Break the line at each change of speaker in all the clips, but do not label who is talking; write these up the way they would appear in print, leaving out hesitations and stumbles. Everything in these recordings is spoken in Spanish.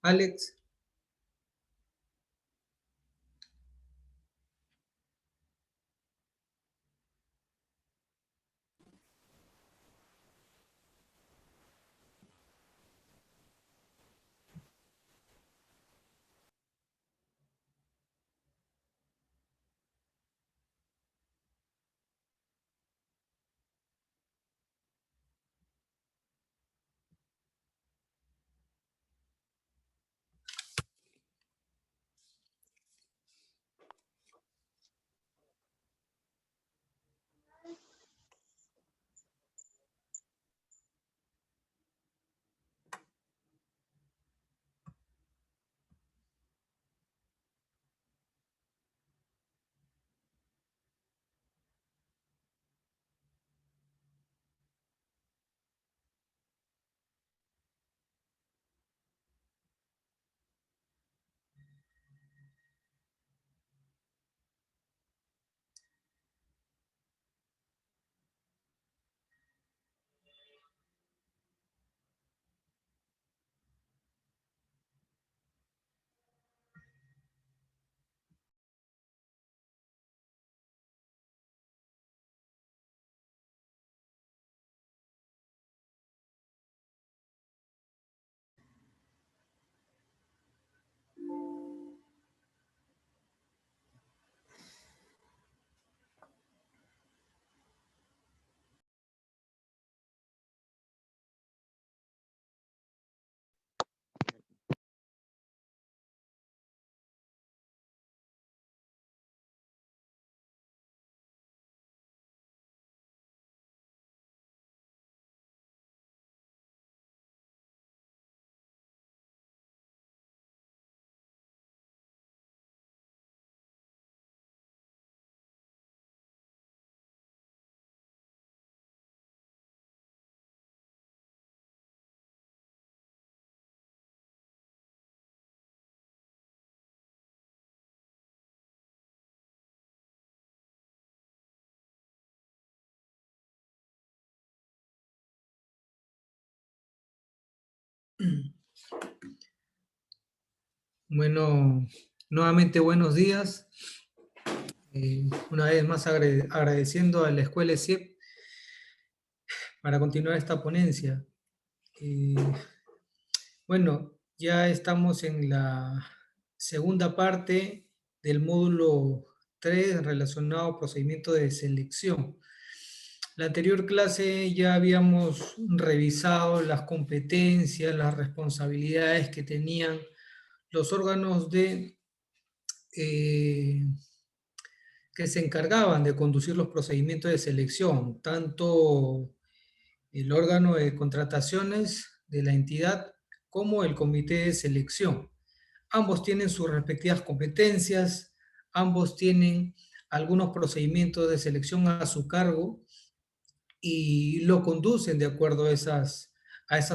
Alex. Bueno, nuevamente buenos días. Una vez más agradeciendo a la Escuela ESIEP para continuar esta ponencia. Eh, bueno, ya estamos en la segunda parte del módulo 3 relacionado a procedimiento de selección. La anterior clase ya habíamos revisado las competencias, las responsabilidades que tenían los órganos eh, que se encargaban de conducir los procedimientos de selección, tanto el órgano de contrataciones de la entidad como el comité de selección. Ambos tienen sus respectivas competencias, ambos tienen algunos procedimientos de selección a su cargo y lo conducen de acuerdo a esas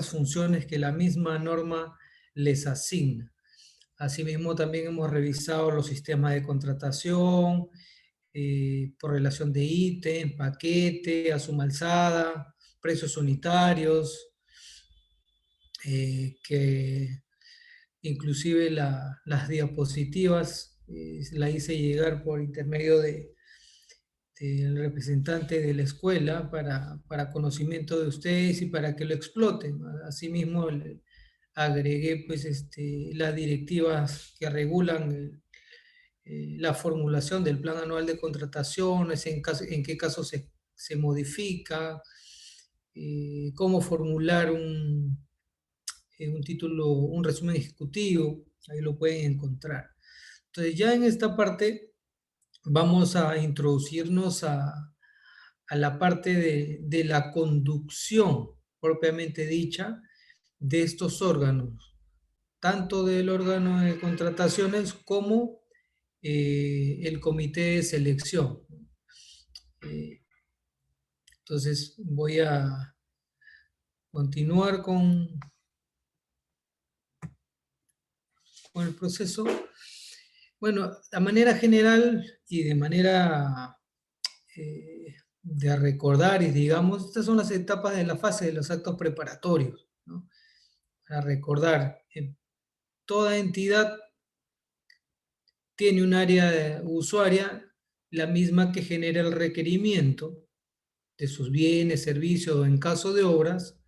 funciones que la misma norma les asigna. Asimismo, también hemos revisado los sistemas de contratación, por relación de ítem, paquete, a suma alzada, precios unitarios, que inclusive las diapositivas la hice llegar por intermedio del representante de la escuela para conocimiento de ustedes y para que lo exploten. Asimismo, agregué pues, las directivas que regulan la formulación del plan anual de contrataciones, en qué caso se modifica, cómo formular un título, un resumen ejecutivo, ahí lo pueden encontrar. Entonces ya en esta parte vamos a introducirnos a la parte de la conducción propiamente dicha de estos órganos, tanto del órgano de contrataciones como el comité de selección. Eh, entonces voy a continuar con el proceso. Bueno, a manera general y de manera de recordar, y digamos, estas son las etapas de la fase de los actos preparatorios, ¿no? Para recordar, toda entidad tiene un área usuaria, la misma que genera el requerimiento de sus bienes, servicios o en caso de obras,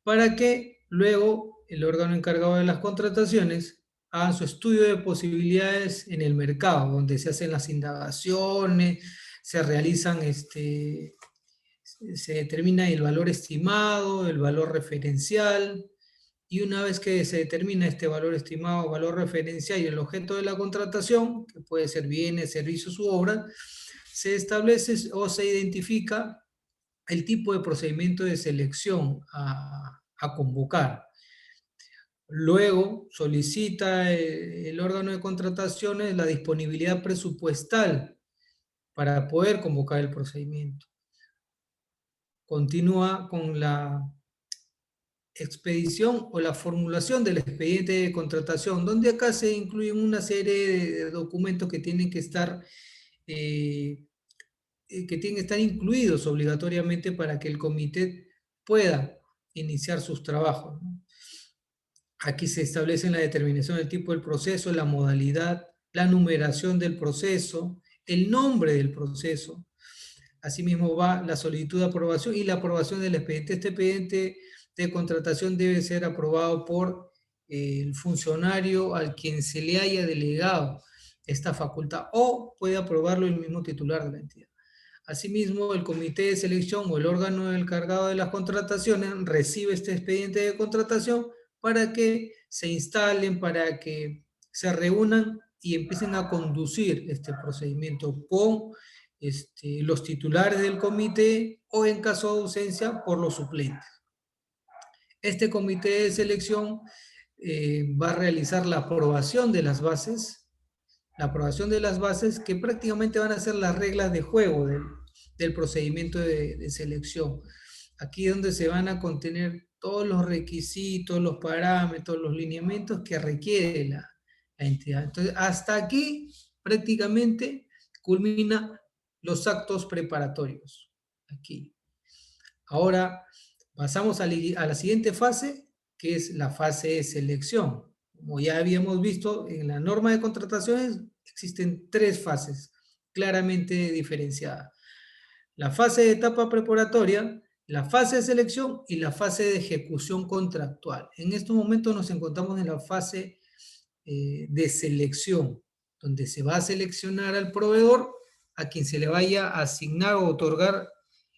para que luego el órgano encargado de las contrataciones haga su estudio de posibilidades en el mercado, donde se hacen las indagaciones, se realizan, se determina el valor estimado, el valor referencial, y una vez que se determina este valor estimado, valor referencial y el objeto de la contratación, que puede ser bienes, servicios u obras, se establece o se identifica el tipo de procedimiento de selección a convocar. Luego solicita el órgano de contrataciones la disponibilidad presupuestal para poder convocar el procedimiento. Continúa con la expedición o la formulación del expediente de contratación, donde acá se incluyen una serie de documentos que tienen que estar incluidos obligatoriamente para que el comité pueda iniciar sus trabajos, ¿no? Aquí se establece la determinación del tipo del proceso, la modalidad, la numeración del proceso, el nombre del proceso. Asimismo va la solicitud de aprobación y la aprobación del expediente. Este expediente de contratación debe ser aprobado por el funcionario al quien se le haya delegado esta facultad o puede aprobarlo el mismo titular de la entidad. Asimismo, el comité de selección o el órgano encargado de las contrataciones recibe este expediente de contratación para que se instalen, para que se reúnan y empiecen a conducir este procedimiento con los titulares del comité o en caso de ausencia por los suplentes. Este comité de selección va a realizar la aprobación de las bases, que prácticamente van a ser las reglas de juego del procedimiento de selección. Aquí es donde se van a contener todos los requisitos, los parámetros, los lineamientos que requiere la entidad. Entonces, hasta aquí prácticamente culmina los actos preparatorios. Aquí. Ahora pasamos a la siguiente fase, que es la fase de selección. Como ya habíamos visto en la norma de contrataciones, existen tres fases claramente diferenciadas. La fase de etapa preparatoria, la fase de selección y la fase de ejecución contractual. En estos momentos nos encontramos en la fase de selección, donde se va a seleccionar al proveedor a quien se le vaya a asignar o otorgar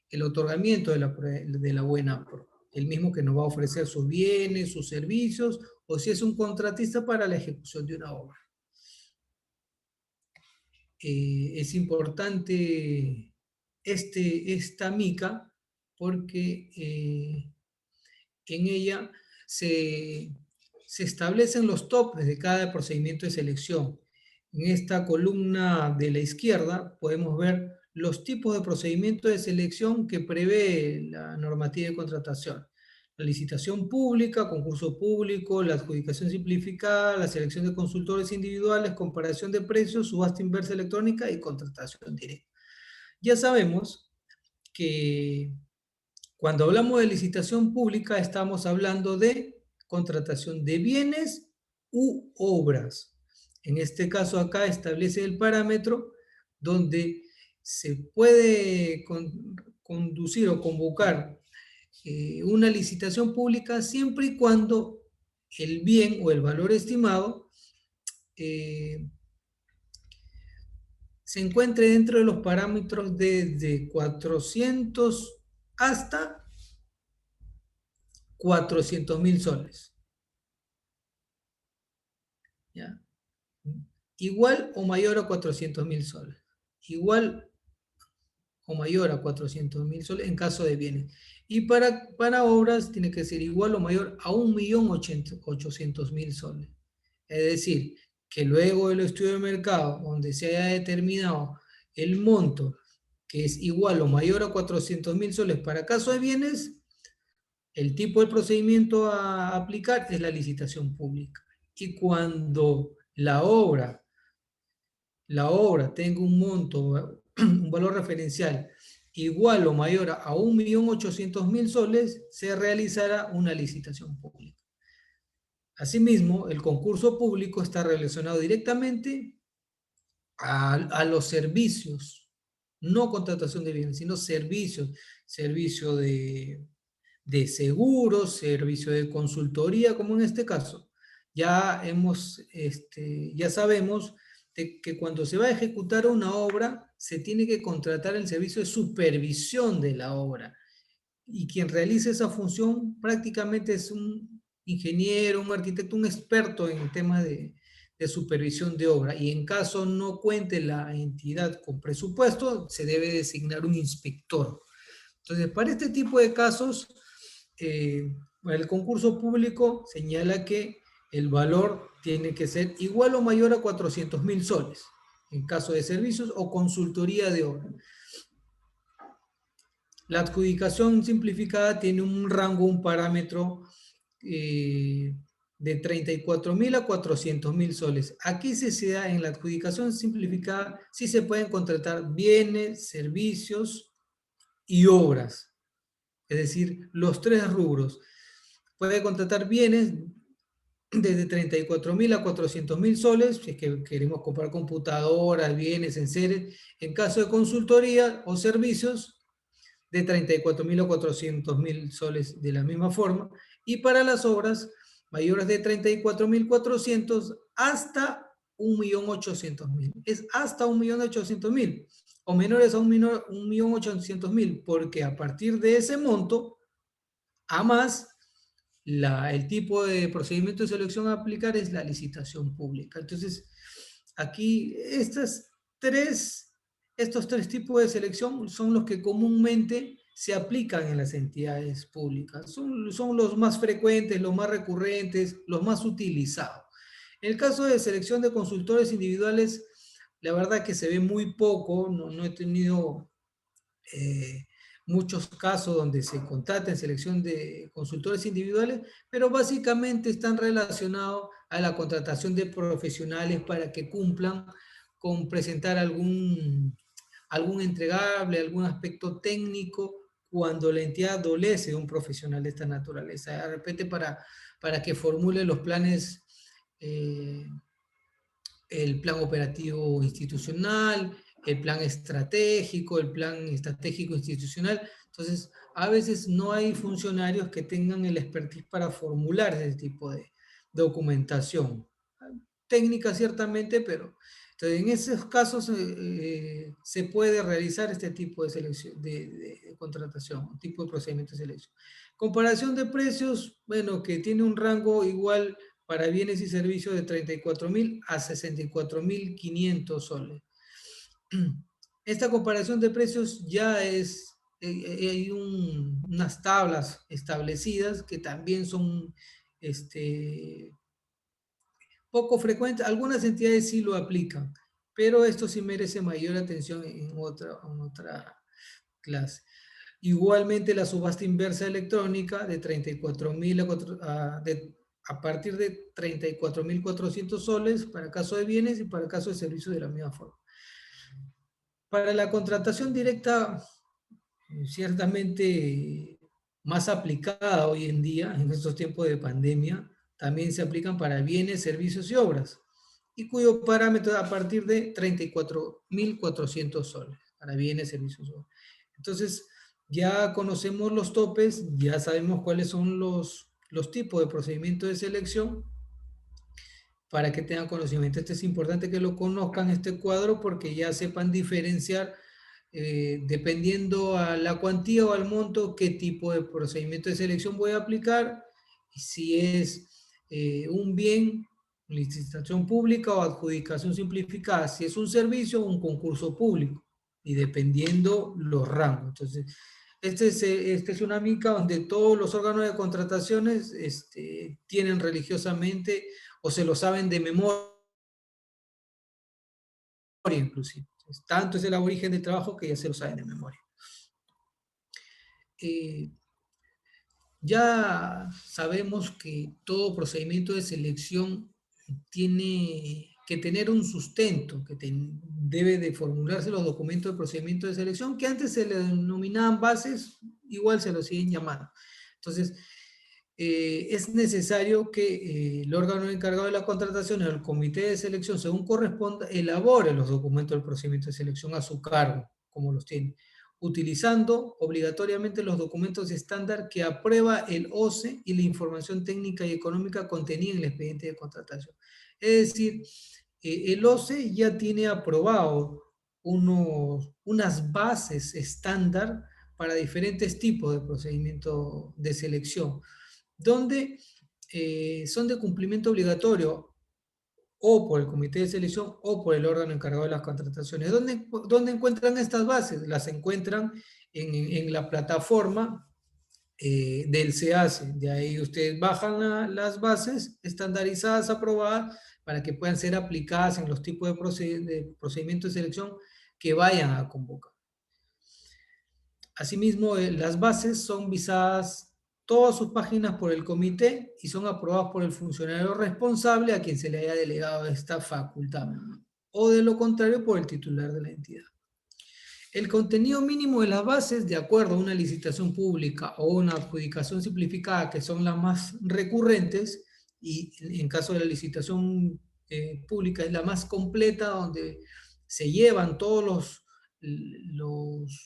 el otorgamiento de la buena pro, el mismo que nos va a ofrecer sus bienes, sus servicios, o si es un contratista para la ejecución de una obra. Es importante esta mica porque en ella se establecen los topes de cada procedimiento de selección. En esta columna de la izquierda podemos ver los tipos de procedimientos de selección que prevé la normativa de contratación. La licitación pública, concurso público, la adjudicación simplificada, la selección de consultores individuales, comparación de precios, subasta inversa electrónica y contratación directa. Ya sabemos que cuando hablamos de licitación pública estamos hablando de contratación de bienes u obras. En este caso acá establece el parámetro donde se puede conducir o convocar una licitación pública siempre y cuando el bien o el valor estimado se encuentre dentro de los parámetros desde 400 hasta 400.000 soles. ¿Ya? Igual o mayor a 400.000 soles. Igual o mayor a 400.000 soles en caso de bienes. Y para obras tiene que ser igual o mayor a 1.800.000 soles. Es decir, que luego del estudio de mercado, donde se haya determinado el monto que es igual o mayor a 400.000 soles para caso de bienes, el tipo de procedimiento a aplicar es la licitación pública. Y cuando la obra tenga un monto, un valor referencial igual o mayor a 1.800.000 soles, se realizará una licitación pública. Asimismo, el concurso público está relacionado directamente a los servicios, no contratación de bienes, sino servicios, servicio de seguros, servicio de consultoría, como en este caso. Ya sabemos que cuando se va a ejecutar una obra, se tiene que contratar el servicio de supervisión de la obra. Y quien realiza esa función prácticamente es un ingeniero, un arquitecto, un experto en temas de supervisión de obra. Y en caso no cuente la entidad con presupuesto, se debe designar un inspector. Entonces, para este tipo de casos, el concurso público señala que el valor tiene que ser igual o mayor a 400.000 soles en caso de servicios o consultoría de obra. La adjudicación simplificada tiene un rango, un parámetro de 34.000 a 400.000 soles. Aquí se da en la adjudicación simplificada, sí se pueden contratar bienes, servicios y obras. Es decir, los tres rubros. Puede contratar bienes desde 34.000 a 400.000 soles, si es que queremos comprar computadoras, bienes, enseres. En caso de consultoría o servicios, de 34.000 a 400.000 soles de la misma forma. Y para las obras mayores de 34.400 hasta 1.800.000. Es hasta 1.800.000 o menores a 1.800.000, porque a partir de ese monto, a más, el tipo de procedimiento de selección a aplicar es la licitación pública. Entonces, aquí estos tres tipos de selección son los que comúnmente se aplican en las entidades públicas. Son los más frecuentes, los más recurrentes, los más utilizados. En el caso de selección de consultores individuales, la verdad que se ve muy poco, no he tenido eh, muchos casos donde se contrata en selección de consultores individuales, pero básicamente están relacionados a la contratación de profesionales para que cumplan con presentar algún entregable, algún aspecto técnico cuando la entidad adolece de un profesional de esta naturaleza. De repente para que formule los planes, eh, el plan operativo institucional, el plan estratégico institucional. Entonces, a veces no hay funcionarios que tengan el expertise para formular ese tipo de documentación. Técnica ciertamente, pero entonces, en esos casos se puede realizar este tipo de selección, de contratación, tipo de procedimiento de selección. Comparación de precios, bueno, que tiene un rango igual para bienes y servicios de 34.000 a 64.500 soles. Esta comparación de precios ya hay unas tablas establecidas que también son poco frecuentes. Algunas entidades sí lo aplican, pero esto sí merece mayor atención en otra clase. Igualmente la subasta inversa electrónica de 34.000 a partir de 34.400 soles para caso de bienes y para caso de servicios de la misma forma. Para la contratación directa, ciertamente más aplicada hoy en día, en estos tiempos de pandemia, también se aplican para bienes, servicios y obras, y cuyo parámetro es a partir de 34.400 soles para bienes, servicios y obras. Entonces, ya conocemos los topes, ya sabemos cuáles son los tipos de procedimiento de selección para que tengan conocimiento. Esto es importante que lo conozcan, este cuadro, porque ya sepan diferenciar, dependiendo a la cuantía o al monto, qué tipo de procedimiento de selección voy a aplicar, y si es un bien, licitación pública o adjudicación simplificada, si es un servicio o un concurso público, y dependiendo los rangos. Entonces, esta es una mica donde todos los órganos de contrataciones tienen religiosamente o se lo saben de memoria inclusive. Tanto es el origen del trabajo que ya se lo saben de memoria. Eh, ya sabemos que todo procedimiento de selección tiene que tener un sustento, debe de formularse los documentos de procedimiento de selección, que antes se le denominaban bases, igual se lo siguen llamando. Entonces, es necesario que el órgano encargado de la contratación o el comité de selección, según corresponda, elabore los documentos del procedimiento de selección a su cargo, como los tiene, utilizando obligatoriamente los documentos estándar que aprueba el OCE y la información técnica y económica contenida en el expediente de contratación. Es decir, el OCE ya tiene aprobado unas bases estándar para diferentes tipos de procedimiento de selección, donde son de cumplimiento obligatorio o por el comité de selección o por el órgano encargado de las contrataciones. ¿Dónde encuentran estas bases? Las encuentran en la plataforma del SEACE. De ahí ustedes bajan las bases estandarizadas, aprobadas, para que puedan ser aplicadas en los tipos de procedimientos de selección que vayan a convocar. Asimismo, las bases son visadas todas sus páginas por el comité y son aprobadas por el funcionario responsable a quien se le haya delegado esta facultad, o de lo contrario por el titular de la entidad. El contenido mínimo de las bases, de acuerdo a una licitación pública o una adjudicación simplificada, que son las más recurrentes, y en caso de la licitación pública es la más completa, donde se llevan todos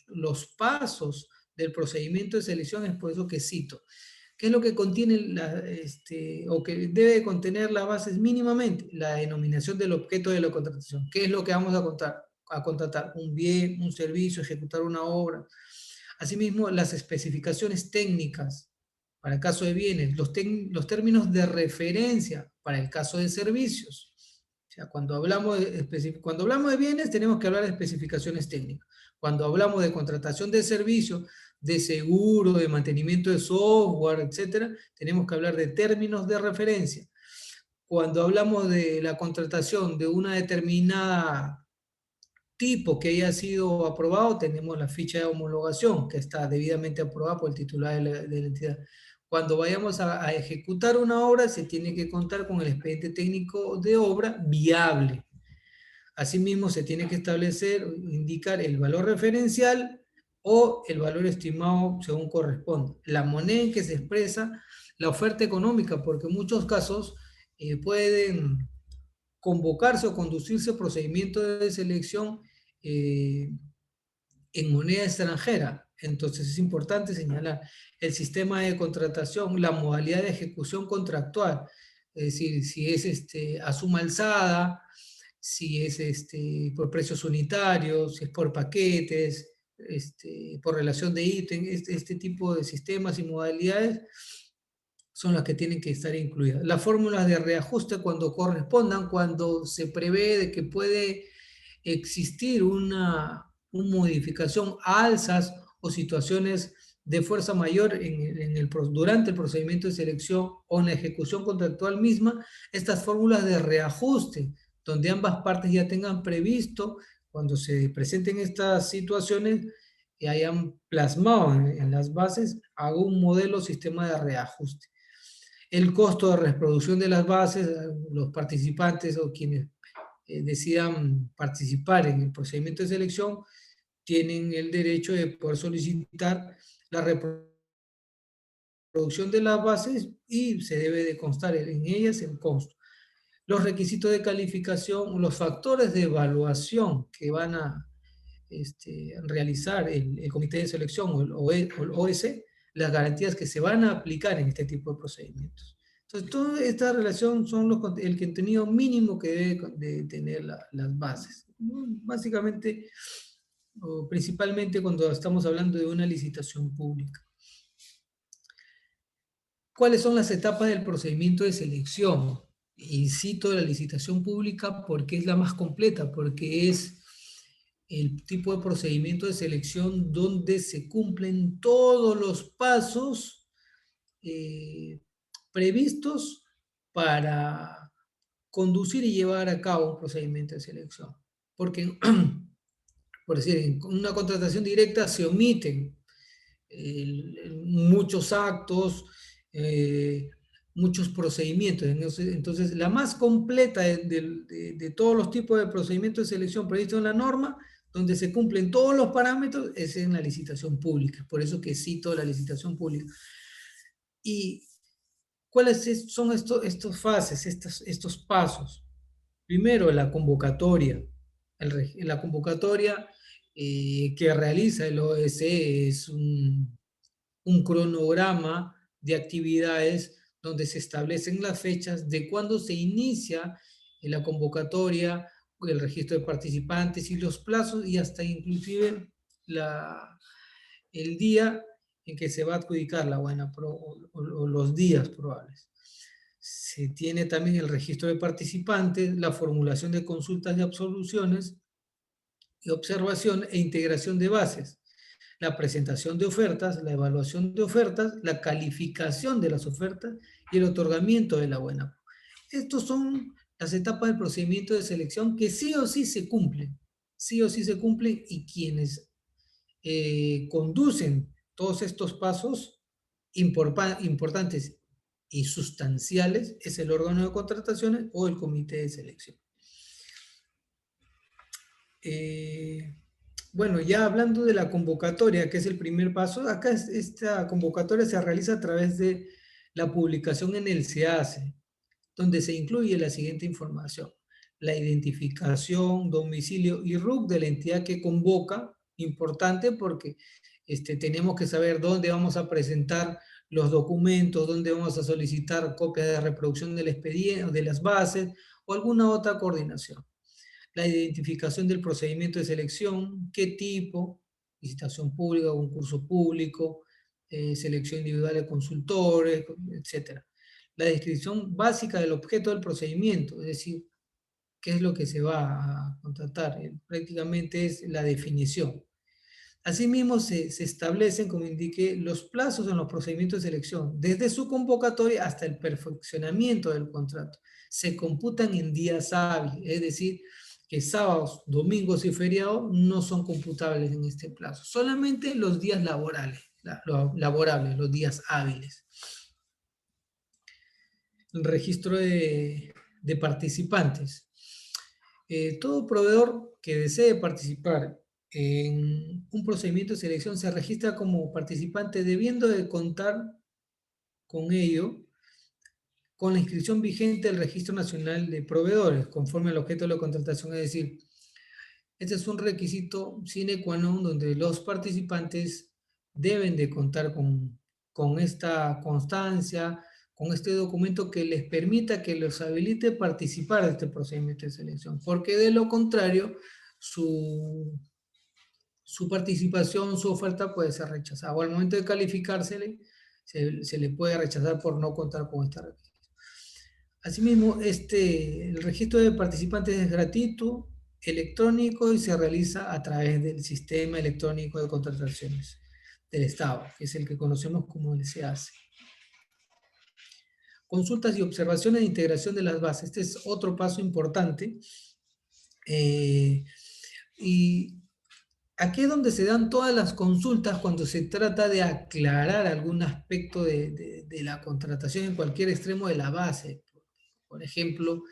los pasos del procedimiento de selección, es por eso que cito. ¿Qué es lo que contiene o que debe contener las bases mínimamente? La denominación del objeto de la contratación. ¿Qué es lo que vamos a contratar? Un bien, un servicio, ejecutar una obra. Asimismo, las especificaciones técnicas para el caso de bienes, los términos de referencia para el caso de servicios. O sea, cuando hablamos de bienes, tenemos que hablar de especificaciones técnicas. Cuando hablamos de contratación de servicios, de seguro, de mantenimiento de software, etcétera, tenemos que hablar de términos de referencia. Cuando hablamos de la contratación de una determinada tipo que haya sido aprobado, tenemos la ficha de homologación, que está debidamente aprobada por el titular de la entidad. Cuando vayamos a ejecutar una obra, se tiene que contar con el expediente técnico de obra viable. Asimismo, se tiene que establecer, indicar el valor referencial o el valor estimado según corresponde. La moneda en que se expresa la oferta económica, porque en muchos casos pueden convocarse o conducirse procedimientos de selección en moneda extranjera. Entonces es importante señalar el sistema de contratación, la modalidad de ejecución contractual, es decir, si es a suma alzada, si es por precios unitarios, si es por paquetes, por relación de ítems, este tipo de sistemas y modalidades son las que tienen que estar incluidas. Las fórmulas de reajuste cuando correspondan, cuando se prevé de que puede existir una modificación, alzas o situaciones de fuerza mayor durante el procedimiento de selección o en la ejecución contractual misma, estas fórmulas de reajuste, donde ambas partes ya tengan previsto, cuando se presenten estas situaciones, y hayan plasmado en las bases algún modelo o sistema de reajuste. El costo de reproducción de las bases, los participantes o quienes decidan participar en el procedimiento de selección, tienen el derecho de poder solicitar la reproducción de las bases y se debe de constar en ellas el costo. Los requisitos de calificación, los factores de evaluación que van a realizar el comité de selección o el OS, las garantías que se van a aplicar en este tipo de procedimientos. Entonces, toda esta relación son el contenido mínimo que debe de tener las bases. Básicamente, o principalmente cuando estamos hablando de una licitación pública. ¿Cuáles son las etapas del procedimiento de selección? Y cito la licitación pública porque es la más completa, porque es el tipo de procedimiento de selección donde se cumplen todos los pasos previstos para conducir y llevar a cabo un procedimiento de selección. Porque, por decir, en una contratación directa se omiten muchos actos, muchos procedimientos. Entonces, la más completa de todos los tipos de procedimientos de selección previstos en la norma, donde se cumplen todos los parámetros, es en la licitación pública. Por eso que cito la licitación pública. Y son estos fases, estos pasos? Primero, la convocatoria. La convocatoria que realiza el OSE es un cronograma de actividades donde se establecen las fechas de cuándo se inicia la convocatoria, el registro de participantes y los plazos y hasta inclusive el día en que se va a adjudicar la buena o los días probables. Se tiene también el registro de participantes, la formulación de consultas y absoluciones, y observación e integración de bases, la presentación de ofertas, la evaluación de ofertas, la calificación de las ofertas y el otorgamiento de la buena. Estos son las etapas del procedimiento de selección que sí o sí se cumplen, sí o sí se cumplen, y quienes conducen todos estos pasos importantes y sustanciales es el órgano de contrataciones o el comité de selección. Bueno, ya hablando de la convocatoria, que es el primer paso, acá esta convocatoria se realiza a través de la publicación en el SEACE, donde se incluye la siguiente información: la identificación, domicilio y RUC de la entidad que convoca, importante porque tenemos que saber dónde vamos a presentar los documentos, dónde vamos a solicitar copias de reproducción del expediente, de las bases o alguna otra coordinación. La identificación del procedimiento de selección, qué tipo, licitación pública, concurso público, selección individual de consultores, etc. La descripción básica del objeto del procedimiento, es decir, qué es lo que se va a contratar. Prácticamente es la definición. Asimismo, se establecen, como indiqué, los plazos en los procedimientos de selección, desde su convocatoria hasta el perfeccionamiento del contrato. Se computan en días hábiles, es decir, que sábados, domingos y feriados no son computables en este plazo, solamente los días laborables, los días hábiles. El registro de participantes. Todo proveedor que desee participar en un procedimiento de selección se registra como participante, debiendo de contar con ello con la inscripción vigente del Registro Nacional de Proveedores, conforme al objeto de la contratación. Es decir, este es un requisito sine qua non donde los participantes deben de contar con esta constancia, con este documento que les permita, que los habilite participar de este procedimiento de selección, porque de lo contrario, su participación, su oferta puede ser rechazada, o al momento de calificársele, se le puede rechazar por no contar con esta requisito. Asimismo, el registro de participantes es gratuito, electrónico, y se realiza a través del sistema electrónico de contrataciones del Estado, que es el que conocemos como el SEACE. Consultas y observaciones de integración de las bases. Este es otro paso importante. Y aquí es donde se dan todas las consultas cuando se trata de aclarar algún aspecto de la contratación en cualquier extremo de la base. Por ejemplo,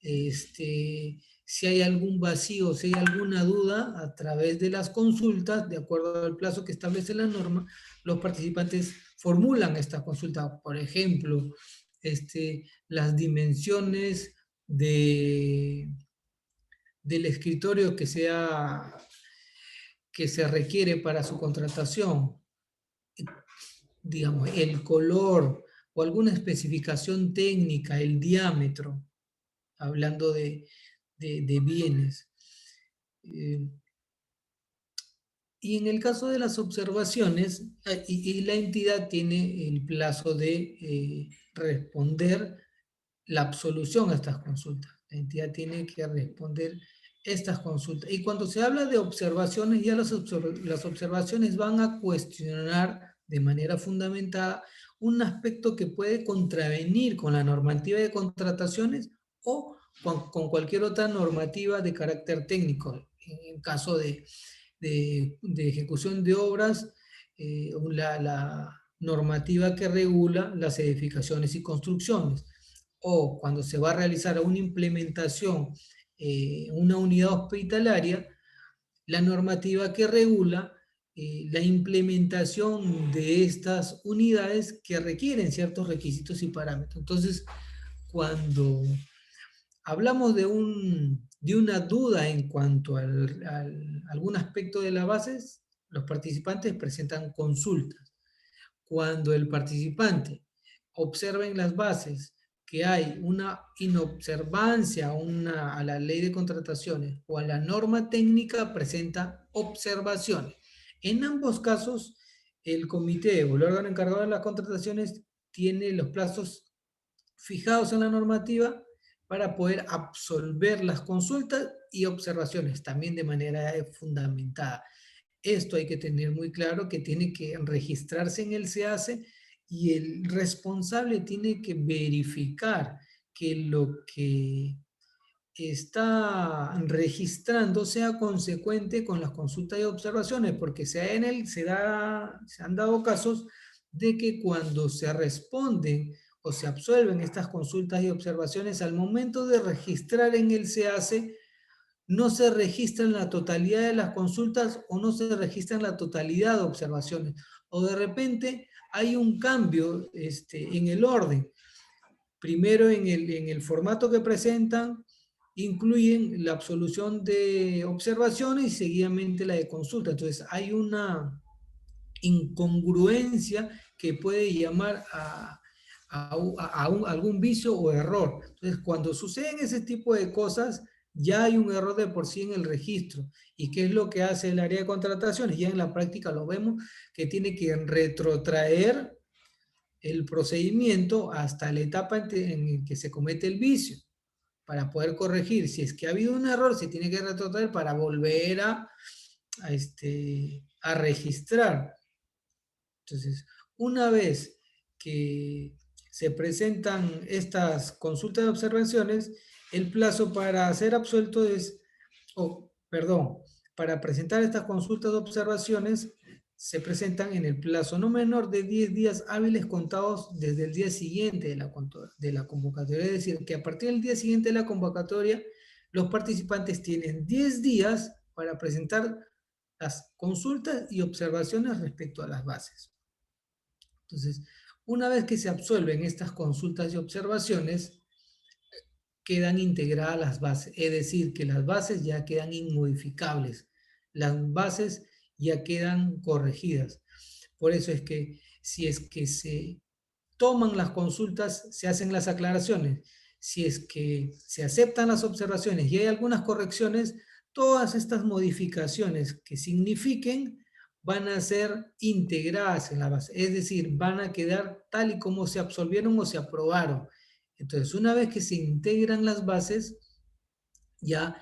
si hay algún vacío, si hay alguna duda, a través de las consultas, de acuerdo al plazo que establece la norma, los participantes formulan esta consulta. Por ejemplo, las dimensiones del escritorio que se requiere para su contratación, digamos, el color o alguna especificación técnica, el diámetro, hablando de bienes. Y en el caso de las observaciones, y la entidad tiene el plazo de responder la absolución a estas consultas. La entidad tiene que responder estas consultas. Y cuando se habla de observaciones, ya las observaciones van a cuestionar de manera fundamentada un aspecto que puede contravenir con la normativa de contrataciones o con cualquier otra normativa de carácter técnico. En caso de ejecución de obras, la normativa que regula las edificaciones y construcciones, o cuando se va a realizar una implementación en una unidad hospitalaria, la normativa que regula la implementación de estas unidades que requieren ciertos requisitos y parámetros. Entonces, cuando hablamos de una duda en cuanto a algún aspecto de las bases, los participantes presentan consultas. Cuando el participante observa en las bases que hay una inobservancia a la ley de contrataciones o a la norma técnica, presenta observaciones. En ambos casos, el comité o el órgano encargado de las contrataciones tiene los plazos fijados en la normativa para poder absolver las consultas y observaciones, también de manera fundamentada. Esto hay que tener muy claro que tiene que registrarse en el SEACE y el responsable tiene que verificar que lo que está registrando sea consecuente con las consultas y observaciones, porque se han dado casos de que cuando se responden o se absuelven estas consultas y observaciones, al momento de registrar en el SEACE, no se registran la totalidad de las consultas o no se registran la totalidad de observaciones. O de repente hay un cambio en el orden. Primero en el formato que presentan, incluyen la absolución de observaciones y seguidamente la de consulta. Entonces hay una incongruencia que puede llamar a algún vicio o error. Entonces, cuando suceden ese tipo de cosas, ya hay un error de por sí en el registro. ¿Y qué es lo que hace el área de contrataciones? Ya en la práctica lo vemos, que tiene que retrotraer el procedimiento hasta la etapa en que se comete el vicio para poder corregir. Si es que ha habido un error, se tiene que retrotraer para volver a registrar. Entonces, una vez que se presentan estas consultas de observaciones, el plazo para ser absuelto es, perdón, para presentar estas consultas de observaciones se presentan en el plazo no menor de 10 días hábiles contados desde el día siguiente de la convocatoria. Es decir, que a partir del día siguiente de la convocatoria, los participantes tienen 10 días para presentar las consultas y observaciones respecto a las bases. Entonces, una vez que se absuelven estas consultas y observaciones, quedan integradas las bases, es decir, que las bases ya quedan inmodificables, las bases ya quedan corregidas. Por eso es que si es que se toman las consultas, se hacen las aclaraciones. Si es que se aceptan las observaciones y hay algunas correcciones, todas estas modificaciones que signifiquen van a ser integradas en la base, es decir, van a quedar tal y como se absolvieron o se aprobaron. Entonces, una vez que se integran las bases, ya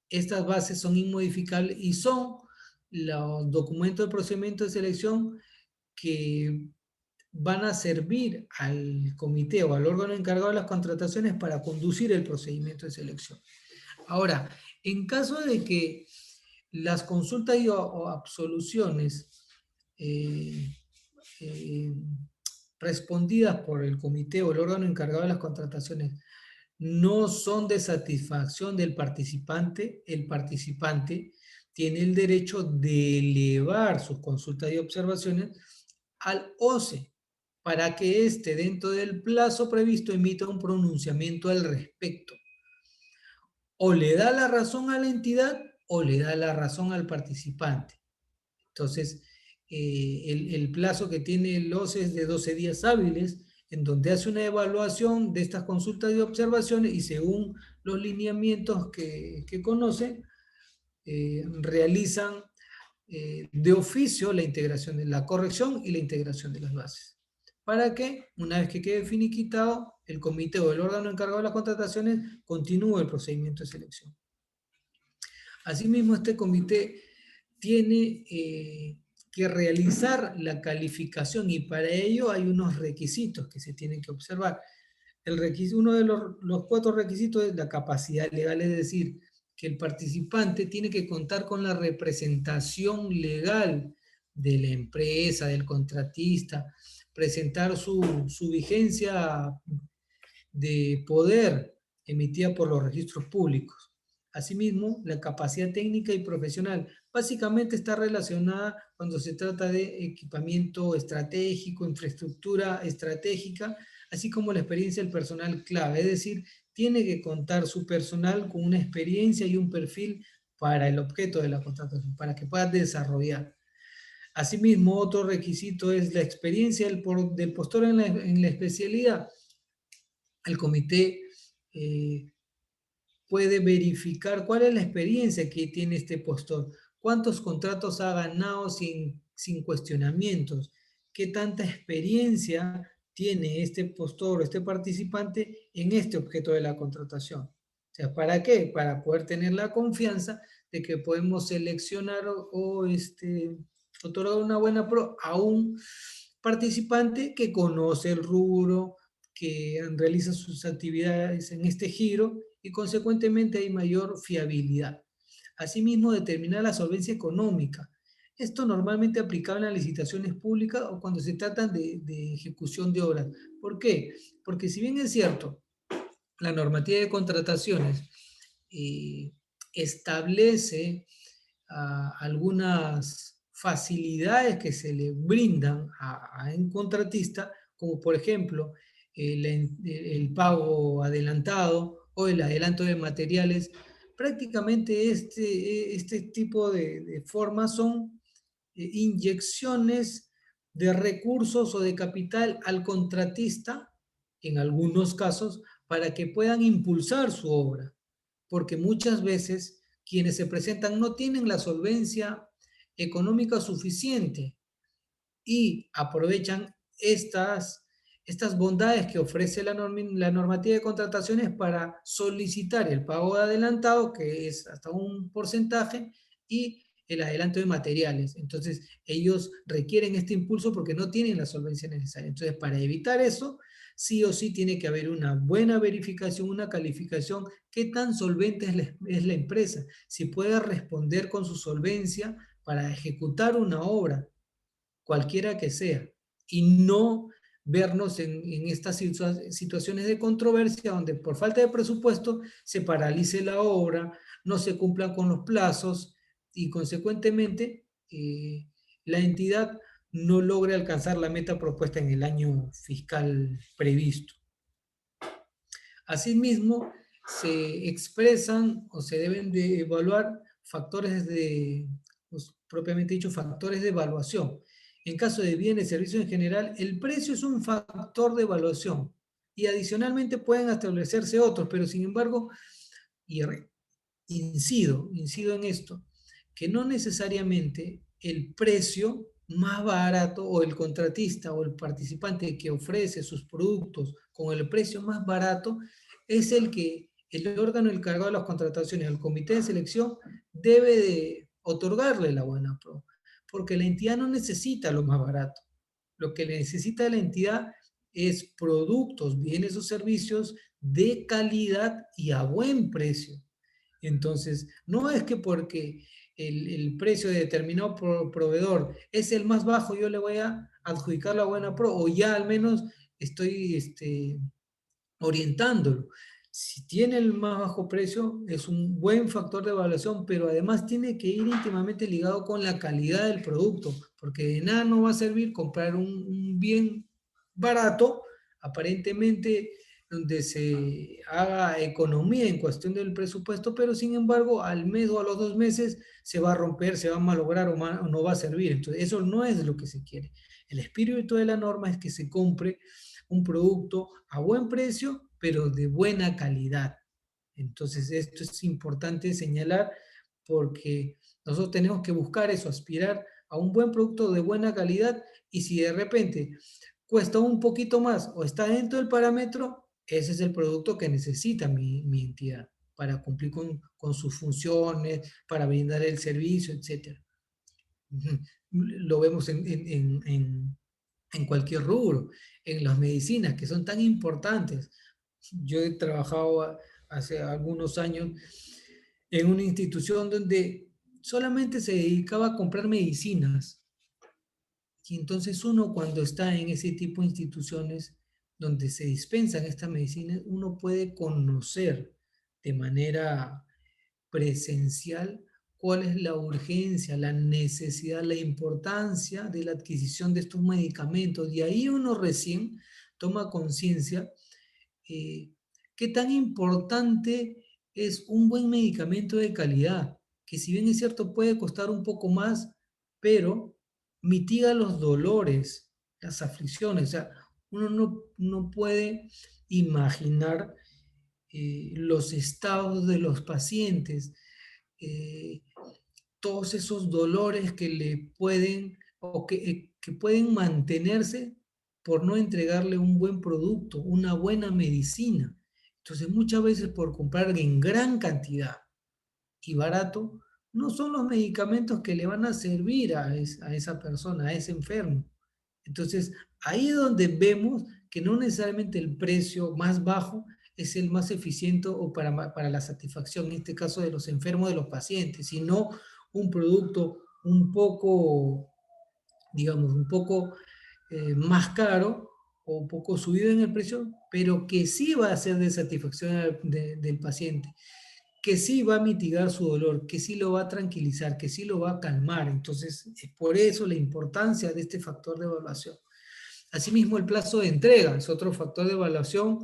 estas bases son inmodificables y son los documentos de procedimiento de selección que van a servir al comité o al órgano encargado de las contrataciones para conducir el procedimiento de selección. Ahora, en caso de que las consultas o absoluciones eh, eh, respondidas por el comité o el órgano encargado de las contrataciones no son de satisfacción del participante, el participante tiene el derecho de elevar sus consultas y observaciones al OCE para que éste, dentro del plazo previsto, emita un pronunciamiento al respecto. O le da la razón a la entidad o le da la razón al participante. Entonces, el plazo que tiene el OCE es de 12 días hábiles, en donde hace una evaluación de estas consultas y observaciones y según los lineamientos que conoce, realizan de oficio la integración de la corrección y la integración de las bases. Para que, una vez que quede finiquitado, el comité o el órgano encargado de las contrataciones continúe el procedimiento de selección. Asimismo, este comité tiene que realizar la calificación y para ello hay unos requisitos que se tienen que observar. Uno de los 4 requisitos es la capacidad legal, es decir, que el participante tiene que contar con la representación legal de la empresa, del contratista, presentar su vigencia de poder emitida por los registros públicos. Asimismo, la capacidad técnica y profesional básicamente está relacionada cuando se trata de equipamiento estratégico, infraestructura estratégica, así como la experiencia del personal clave. Es decir, tiene que contar su personal con una experiencia y un perfil para el objeto de la contratación, para que pueda desarrollar. Asimismo, otro requisito es la experiencia del postor en la especialidad. El comité puede verificar cuál es la experiencia que tiene este postor, cuántos contratos ha ganado sin cuestionamientos, qué tanta experiencia tiene este postor o este participante en este objeto de la contratación. O sea, ¿para qué? Para poder tener la confianza de que podemos seleccionar otorgar una buena pro a un participante que conoce el rubro, que realiza sus actividades en este giro y consecuentemente hay mayor fiabilidad. Asimismo, determinar la solvencia económica. Esto normalmente aplicado en las licitaciones públicas o cuando se trata de ejecución de obras. ¿Por qué? Porque si bien es cierto, la normativa de contrataciones eh, establece algunas facilidades que se le brindan a un contratista, como por ejemplo el pago adelantado o el adelanto de materiales. Prácticamente este tipo de formas son inyecciones de recursos o de capital al contratista, en algunos casos, para que puedan impulsar su obra, porque muchas veces quienes se presentan no tienen la solvencia económica suficiente y aprovechan estas bondades que ofrece la normativa de contrataciones para solicitar el pago de adelantado, que es hasta un porcentaje, y el adelanto de materiales. Entonces, ellos requieren este impulso porque no tienen la solvencia necesaria. Entonces, para evitar eso, sí o sí tiene que haber una buena verificación, una calificación, qué tan solvente es la empresa, si puede responder con su solvencia para ejecutar una obra cualquiera que sea, y no vernos en estas situaciones de controversia donde por falta de presupuesto se paralice la obra, no se cumplan con los plazos y consecuentemente la entidad no logre alcanzar la meta propuesta en el año fiscal previsto. Asimismo, se expresan o se deben de evaluar factores pues, propiamente dicho, factores de evaluación. En caso de bienes y servicios en general, el precio es un factor de evaluación y adicionalmente pueden establecerse otros, pero sin embargo, y incido en esto, que no necesariamente el precio más barato o el contratista o el participante que ofrece sus productos con el precio más barato es el que el órgano encargado de las contrataciones, el comité de selección, debe de otorgarle la buena pro, porque la entidad no necesita lo más barato. Lo que necesita la entidad es productos, bienes o servicios de calidad y a buen precio. Entonces, no es que porque el precio de determinado proveedor es el más bajo, yo le voy a adjudicar la buena pro, o ya al menos estoy orientándolo. Si tiene el más bajo precio, es un buen factor de evaluación, pero además tiene que ir íntimamente ligado con la calidad del producto, porque de nada no va a servir comprar un bien barato, aparentemente donde se haga economía en cuestión del presupuesto, pero sin embargo al mes o a los 2 meses se va a romper, se va a malograr o no va a servir. Entonces eso no es lo que se quiere. El espíritu de la norma es que se compre un producto a buen precio, pero de buena calidad. Entonces, esto es importante señalar porque nosotros tenemos que buscar eso, aspirar a un buen producto de buena calidad y si de repente cuesta un poquito más o está dentro del parámetro, ese es el producto que necesita mi entidad para cumplir con sus funciones, para brindar el servicio, etc. Lo vemos en cualquier rubro, en las medicinas, que son tan importantes. Yo he trabajado hace algunos años en una institución donde solamente se dedicaba a comprar medicinas. Y entonces uno cuando está en ese tipo de instituciones donde se dispensan estas medicinas, uno puede conocer de manera presencial, cuál es la urgencia, la necesidad, la importancia de la adquisición de estos medicamentos. Y ahí uno recién toma conciencia eh, qué tan importante es un buen medicamento de calidad, que si bien es cierto puede costar un poco más, pero mitiga los dolores, las aflicciones. O sea, uno no puede imaginar los estados de los pacientes, eh, todos esos dolores que le pueden o que pueden mantenerse por no entregarle un buen producto, una buena medicina. Entonces, muchas veces por comprar en gran cantidad y barato, no son los medicamentos que le van a servir a esa persona, a ese enfermo. Entonces, ahí es donde vemos que no necesariamente el precio más bajo es el más eficiente o para la satisfacción, en este caso de los enfermos, de los pacientes, sino un producto un poco, digamos, un poco más caro o un poco subido en el precio, pero que sí va a ser de satisfacción del paciente, que sí va a mitigar su dolor, que sí lo va a tranquilizar, que sí lo va a calmar. Entonces, es por eso la importancia de este factor de evaluación. Asimismo, el plazo de entrega es otro factor de evaluación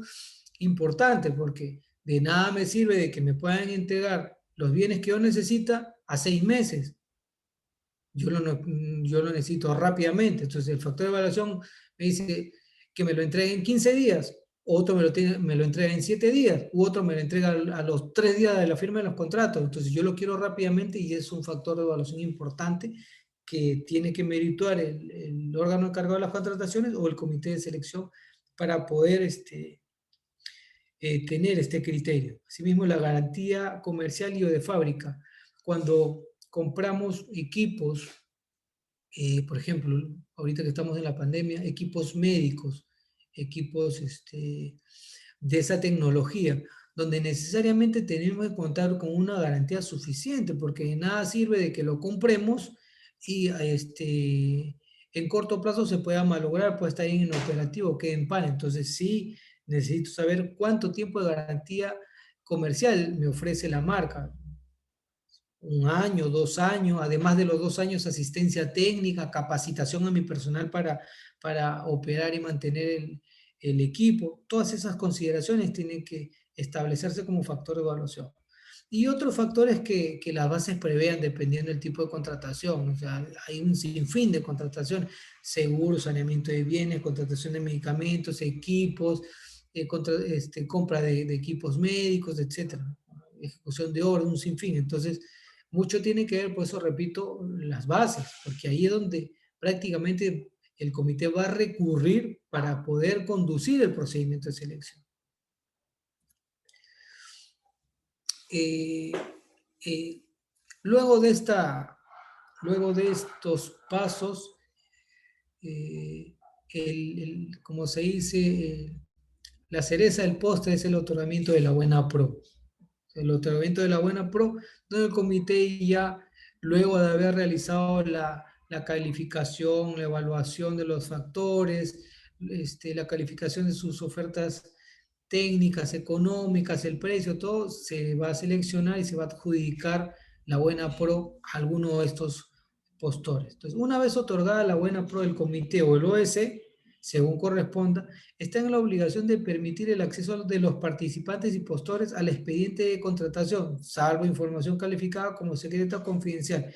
importante, porque de nada me sirve de que me puedan entregar los bienes que yo necesita a 6 meses. Yo lo necesito rápidamente. Entonces, el factor de evaluación me dice que me lo entregue en 15 días, otro me lo entrega en 7 días, u otro me lo entrega a los 3 días de la firma de los contratos. Entonces, yo lo quiero rápidamente y es un factor de evaluación importante que tiene que merituar el órgano encargado de las contrataciones o el comité de selección para poder tener este criterio. Asimismo, la garantía comercial y o de fábrica. Cuando compramos equipos, por ejemplo, ahorita que estamos en la pandemia, equipos médicos, equipos de esa tecnología, donde necesariamente tenemos que contar con una garantía suficiente, porque de nada sirve de que lo compremos y en corto plazo se pueda malograr, puede estar inoperativo, quede en pan. Entonces sí, necesito saber cuánto tiempo de garantía comercial me ofrece la marca. 1 año, 2 años, además de los 2 años, asistencia técnica, capacitación a mi personal para operar y mantener el equipo. Todas esas consideraciones tienen que establecerse como factor de evaluación. Y otros factores que las bases prevean dependiendo del tipo de contratación. O sea, hay un sinfín de contrataciones, seguros, saneamiento de bienes, contratación de medicamentos, equipos, compra de equipos médicos, etcétera, ejecución de obras, un sinfín. Entonces, mucho tiene que ver, por eso repito, las bases, porque ahí es donde prácticamente el comité va a recurrir para poder conducir el procedimiento de selección. Eh, eh, luego de luego de estos pasos, eh, como se dice, la cereza del postre es el otorgamiento de la buena pro. El otorgamiento de la buena pro, donde el comité ya, luego de haber realizado la calificación, la evaluación de los factores, la calificación de sus ofertas técnicas, económicas, el precio, todo, se va a seleccionar y se va a adjudicar la buena pro a alguno de estos postores. Entonces, una vez otorgada la buena pro del comité o el OS, según corresponda, está en la obligación de permitir el acceso de los participantes y postores al expediente de contratación, salvo información calificada como secreta o confidencial.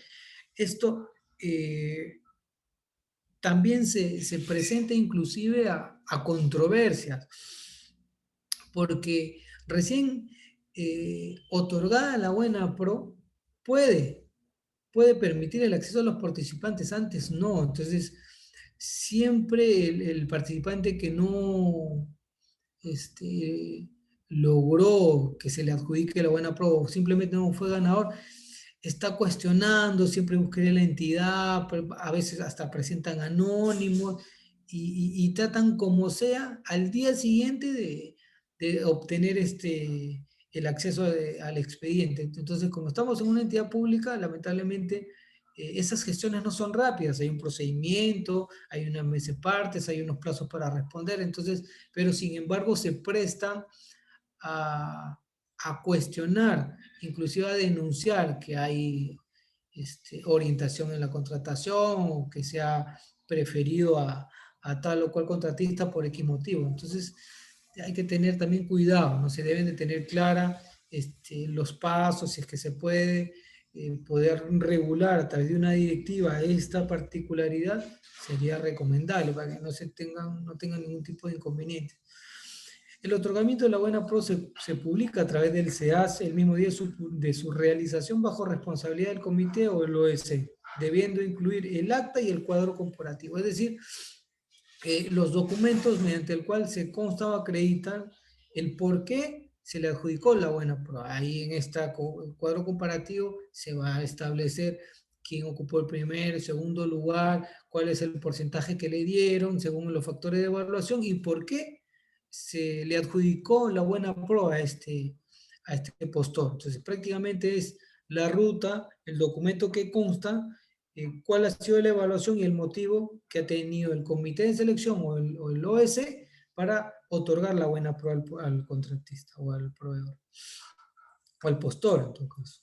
Esto también se presenta inclusive a controversias, porque recién otorgada la buena pro puede permitir el acceso a los participantes, antes no. Entonces, siempre el participante que no logró que se le adjudique la buena pro, o simplemente no fue ganador, está cuestionando, siempre buscaría la entidad, a veces hasta presentan anónimos y tratan como sea al día siguiente de obtener el acceso al expediente. Entonces, como estamos en una entidad pública, lamentablemente esas gestiones no son rápidas, hay un procedimiento, hay una mesa de partes, hay unos plazos para responder, entonces, pero sin embargo se prestan a, a cuestionar, inclusive a denunciar que hay orientación en la contratación o que se ha preferido a tal o cual contratista por X motivo. Entonces, hay que tener también cuidado, ¿no? Se deben de tener clara los pasos, si es que se puede, poder regular a través de una directiva esta particularidad, sería recomendable para que no tengan ningún tipo de inconveniente. El otorgamiento de la buena pro se publica a través del SEAS el mismo día de su realización bajo responsabilidad del comité o el OS, debiendo incluir el acta y el cuadro corporativo, es decir, los documentos mediante el cual se consta o acreditan el por qué se le adjudicó la buena prueba. Ahí en este cuadro comparativo se va a establecer quién ocupó el primer, segundo lugar, cuál es el porcentaje que le dieron según los factores de evaluación y por qué se le adjudicó la buena prueba a este postor. Entonces prácticamente es la ruta, el documento que consta, cuál ha sido la evaluación y el motivo que ha tenido el comité de selección o el OS para otorgar la buena prueba al contratista o al proveedor, o al postor en todo caso.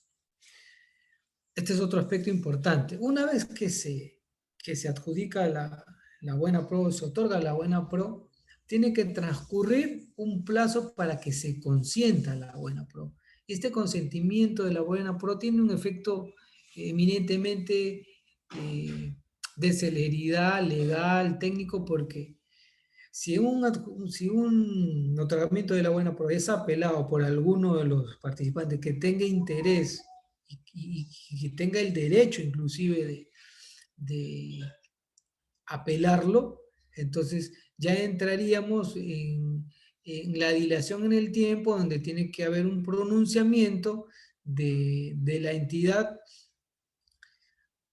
Este es otro aspecto importante. Una vez que se adjudica la buena pro, se otorga la buena pro, tiene que transcurrir un plazo para que se consienta la buena pro. Este consentimiento de la buena pro tiene un efecto eminentemente de celeridad legal, técnico, porque si un otorgamiento de la buena pro es apelado por alguno de los participantes que tenga interés y que tenga el derecho inclusive de apelarlo, entonces ya entraríamos en la dilación en el tiempo donde tiene que haber un pronunciamiento de la entidad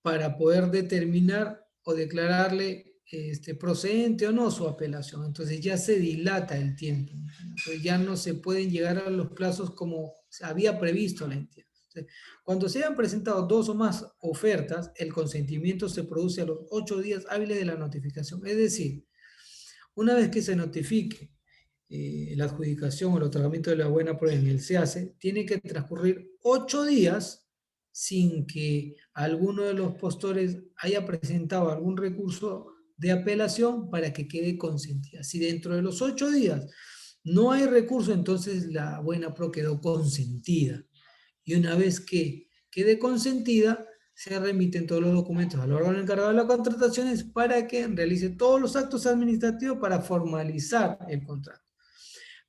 para poder determinar o declararle procedente o no su apelación. Entonces ya se dilata el tiempo. Entonces ya no se pueden llegar a los plazos como se había previsto la entidad. Entonces, cuando se hayan presentado 2 o más ofertas, el consentimiento se produce a los 8 días hábiles de la notificación. Es decir, una vez que se notifique la adjudicación o el otorgamiento de la buena prueba en el SEACE, tiene que transcurrir 8 días sin que alguno de los postores haya presentado algún recurso de apelación para que quede consentida. Si dentro de los 8 días no hay recurso, entonces la buena pro quedó consentida. Y una vez que quede consentida, se remiten todos los documentos al órgano encargado de las contrataciones para que realice todos los actos administrativos para formalizar el contrato.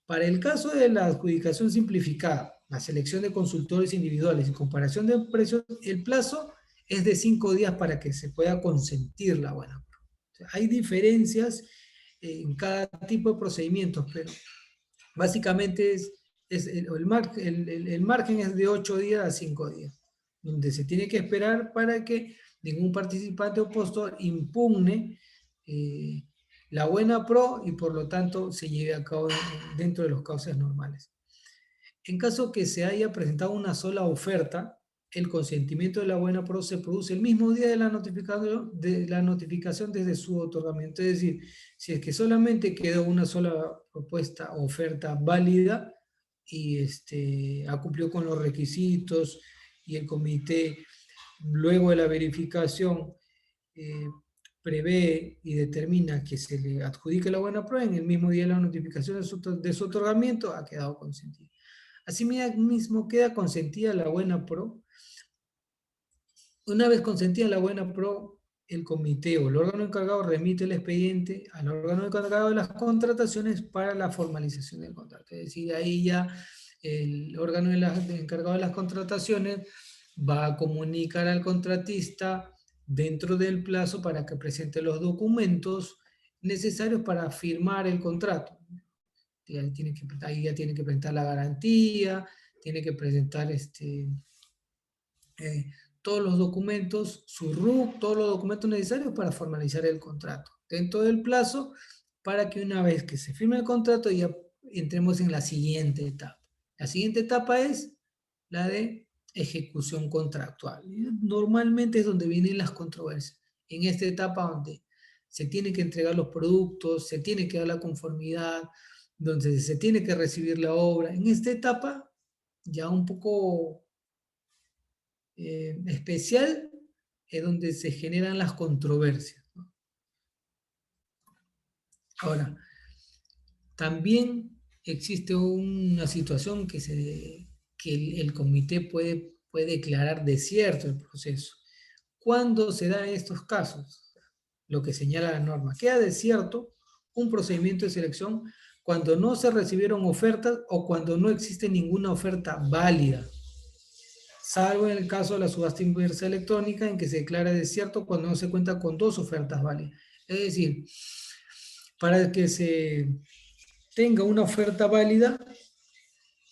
Para el caso de la adjudicación simplificada, la selección de consultores individuales y comparación de precios, el plazo es de 5 días para que se pueda consentir la buena prueba. O sea, hay diferencias en cada tipo de procedimientos, pero básicamente el margen es de 8 días a 5 días, donde se tiene que esperar para que ningún participante o postor impugne la buena pro y por lo tanto se lleve a cabo dentro de los cauces normales. En caso que se haya presentado una sola oferta, el consentimiento de la buena pro se produce el mismo día de la notificación desde su otorgamiento. Es decir, si es que solamente quedó una sola propuesta o oferta válida y ha cumplido con los requisitos y el comité, luego de la verificación, prevé y determina que se le adjudique la buena prueba, en el mismo día de la notificación de su otorgamiento ha quedado consentido. Asimismo, queda consentida la buena pro. Una vez consentida la buena pro, el comité o el órgano encargado remite el expediente al órgano encargado de las contrataciones para la formalización del contrato. Es decir, ahí ya el órgano encargado de las contrataciones va a comunicar al contratista dentro del plazo para que presente los documentos necesarios para firmar el contrato. Ahí ya tiene que presentar la garantía, tiene que presentar todos los documentos, su RUC, todos los documentos necesarios para formalizar el contrato dentro del plazo, para que una vez que se firme el contrato ya entremos en la siguiente etapa. La siguiente etapa es la de ejecución contractual. Normalmente es donde vienen las controversias. En esta etapa donde se tienen que entregar los productos, se tiene que dar la conformidad, donde se tiene que recibir la obra. En esta etapa ya un poco especial, es donde se generan las controversias, ¿no? Ahora, también existe una situación que el comité puede declarar desierto el proceso. ¿Cuándo se dan estos casos? Lo que señala la norma. Queda desierto un procedimiento de selección cuando no se recibieron ofertas o cuando no existe ninguna oferta válida, salvo en el caso de la subasta inversa electrónica, en que se declara desierto cuando no se cuenta con dos ofertas válidas. Es decir, para que se tenga una oferta válida,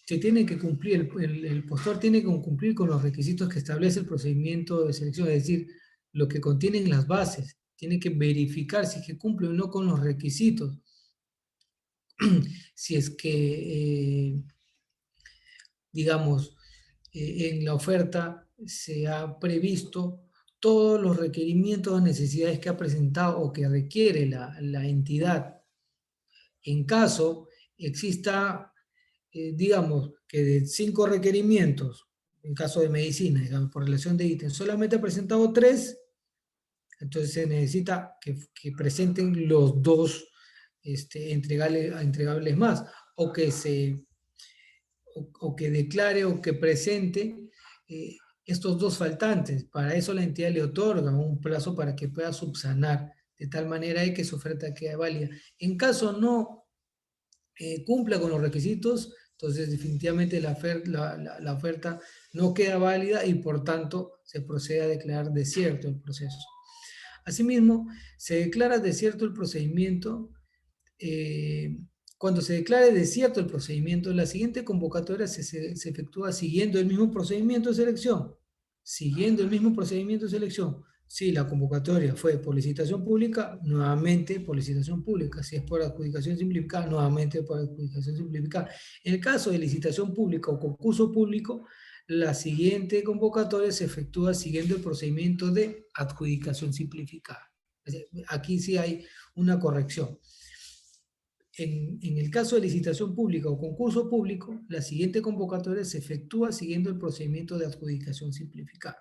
se tiene que cumplir, el postor tiene que cumplir con los requisitos que establece el procedimiento de selección, es decir, lo que contienen las bases, tiene que verificar si es que cumple o no con los requisitos, si es que, digamos, en la oferta se ha previsto todos los requerimientos o necesidades que ha presentado o que requiere la entidad. En caso exista, digamos, que de 5 requerimientos, en caso de medicina, digamos, por relación de ítems, solamente ha presentado 3, entonces se necesita que presenten los 2 entregables más, o que o que declare o que presente eh, estos 2 faltantes. Para eso la entidad le otorga un plazo para que pueda subsanar, de tal manera que su oferta quede válida. En caso no cumpla con los requisitos, entonces definitivamente la oferta no queda válida y por tanto se procede a declarar desierto el proceso. Asimismo, se declara desierto el procedimiento. Cuando se declare desierto el procedimiento, la siguiente convocatoria se efectúa siguiendo el mismo procedimiento de selección. Siguiendo el mismo procedimiento de selección. Si la convocatoria fue por licitación pública, nuevamente por licitación pública. Si es por adjudicación simplificada, nuevamente por adjudicación simplificada. En el caso de licitación pública o concurso público, la siguiente convocatoria se efectúa siguiendo el procedimiento de adjudicación simplificada. Aquí sí hay una corrección. En el caso de licitación pública o concurso público, la siguiente convocatoria se efectúa siguiendo el procedimiento de adjudicación simplificada.